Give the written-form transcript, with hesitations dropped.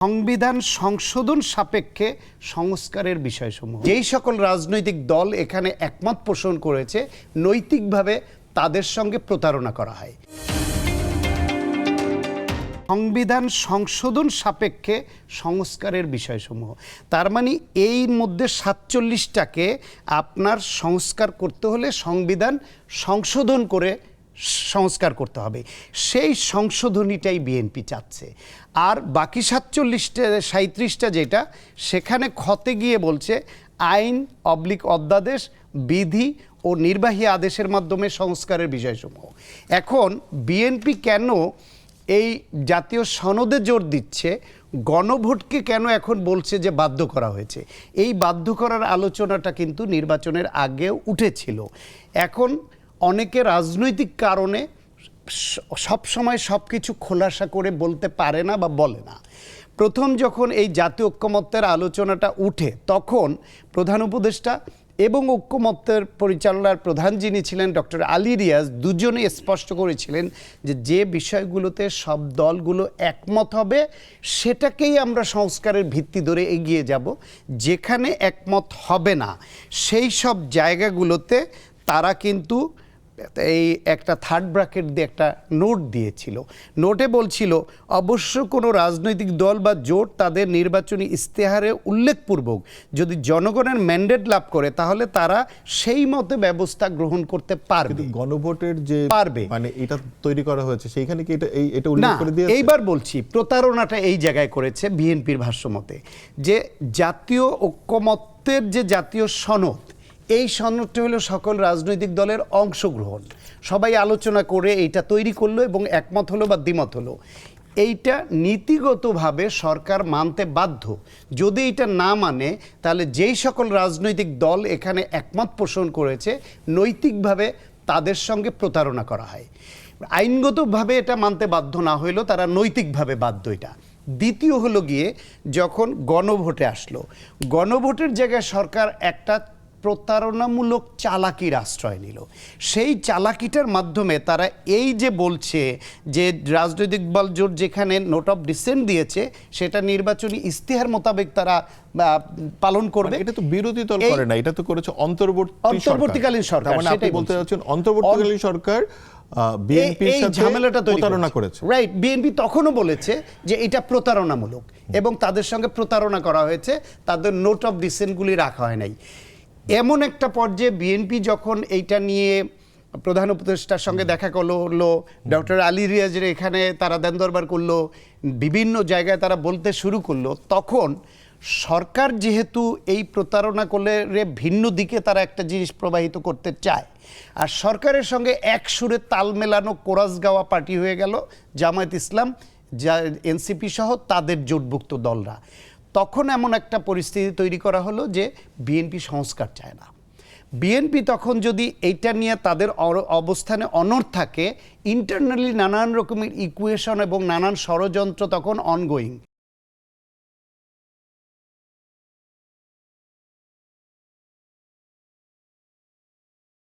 সংবিধান সংশোধন সাপেক্ষে সংস্কারের বিষয়সমূহ যেই সকল রাজনৈতিক দল এখানে একমত পোষণ করেছে নৈতিকভাবে তাদের সঙ্গে প্রতারণা করা হয়। সংবিধান সংশোধন সাপেক্ষে সংস্কারের বিষয়সমূহ তার মানে এই মধ্যে ৪৭টাকে আপনার সংস্কার করতে হলে সংবিধান সংশোধন করে সংস্কার করতে হবে। সেই সংশোধনীটাই বিএনপি চাচ্ছে। আর বাকি ৩৭টা যেটা সেখানে খতে গিয়ে বলছে আইন অধ্যাদেশ বিধি ও নির্বাহী আদেশের মাধ্যমে সংস্কারের বিষয়সমূহ। এখন বিএনপি কেন এই জাতীয় সনদে জোর দিচ্ছে, গণভোটকে কেন এখন বলছে যে বাধ্য করা হয়েছে? এই বাধ্য করার আলোচনাটা কিন্তু নির্বাচনের আগেও উঠেছিল। এখন অনেকে রাজনৈতিক কারণে সব সময় সব কিছু খোলাসা করে বলতে পারে না বা বলে না। প্রথম যখন এই জাতীয় ঐক্যমত্যের আলোচনাটা উঠে তখন প্রধান উপদেষ্টা এবং ঐক্যমত্যের পরিচালনার প্রধান যিনি ছিলেন ডক্টর আলী রিয়াজ দুজনেই স্পষ্ট করেছিলেন যে বিষয়গুলোতে সব দলগুলো একমত হবে সেটাকেই আমরা সংস্কারের ভিত্তি ধরে এগিয়ে যাব। যেখানে একমত হবে না সেই সব জায়গাগুলোতে তারা কিন্তু এই একটা থার্ড ব্র্যাকেট দিয়ে একটা নোট দিয়েছিল। নোটে বলছিল অবশ্য কোনো রাজনৈতিক দল বা জোট তাদের নির্বাচনী ইশতেহারে উল্লেখপূর্বক যদি জনগণের ম্যান্ডেট লাভ করে তাহলে তারা সেই মতে ব্যবস্থা গ্রহণ করতে পারবে। গণভোটের যে পারবে মানে এটা তৈরি করা হয়েছে সেইখানে কি এটা উল্লেখ করে দিয়েছে? এইবার বলছি প্রতারণাটা এই জায়গায় করেছে বিএনপির ভাষ্যমতে যে জাতীয় ঐক্যমত্যের যে জাতীয় সনদ, এই সনদটা হলো সকল রাজনৈতিক দলের অংশগ্রহণ, সবাই আলোচনা করে এইটা তৈরি করলো এবং একমত হলো বা দ্বিমত হলো। এইটা নীতিগতভাবে সরকার মানতে বাধ্য। যদি এটা না মানে তাহলে যেই সকল রাজনৈতিক দল এখানে একমত পোষণ করেছে নৈতিকভাবে তাদের সঙ্গে প্রতারণা করা হয়। আইনগতভাবে এটা মানতে বাধ্য না হইলেও তারা নৈতিকভাবে বাধ্য। এটা দ্বিতীয় হলো গিয়ে যখন গণভোটে আসলো, গণভোটের জায়গায় সরকার একটা প্রতারণামূলক চালাকির আশ্রয় নিল। সেই চালাকিটার মাধ্যমে তারা এই যে বলছে যে রাজনৈতিক দল জোট যেখানে নোট অফ ডিসেন্ট দিয়েছে সেটা নির্বাচনী ইশতেহার মোতাবেক তারা পালন করবে। এটা তো বিরোধী দল করে না, এটা তো করেছে অন্তর্বর্তীকালীন সরকার। সেটাই বলতে যাচ্ছেন অন্তর্বর্তীকালীন সরকার বিএনপির সাথে ঝামেলাটা প্রতারণা করেছে। রাইট, বিএনপি তখনও বলেছে যে এটা প্রতারণামূলক এবং তাদের সঙ্গে প্রতারণা করা হয়েছে, তাদের নোট অফ ডিসেন্টগুলি রাখা হয় নাই। এমন একটা পর্যায়ে বিএনপি যখন এইটা নিয়ে প্রধান উপদেষ্টার সঙ্গে দেখা করলো, ডক্টর আলী রিয়াজের এখানে তারা দেন দরবার করলো, বিভিন্ন জায়গায় তারা বলতে শুরু করলো, তখন সরকার যেহেতু এই প্রতারণা করলে ভিন্ন দিকে তারা একটা জিনিস প্রবাহিত করতে চায়, আর সরকারের সঙ্গে এক সুরে তাল মেলানো কোরাস গাওয়া পার্টি হয়ে গেল জামায়াত ইসলাম, যা এনসিপি সহ তাদের জোটভুক্ত দলরা। তখন এমন একটা পরিস্থিতি তৈরি করা হলো যে বিএনপি সংস্কার চায় না। বিএনপি তখন যদি এইটা নিয়ে তাদের অবস্থানে অনড় থাকে, ইন্টারনালি নানান রকমের ইকুয়েশন এবং নানান ষড়যন্ত্র তখন অনগোয়িং।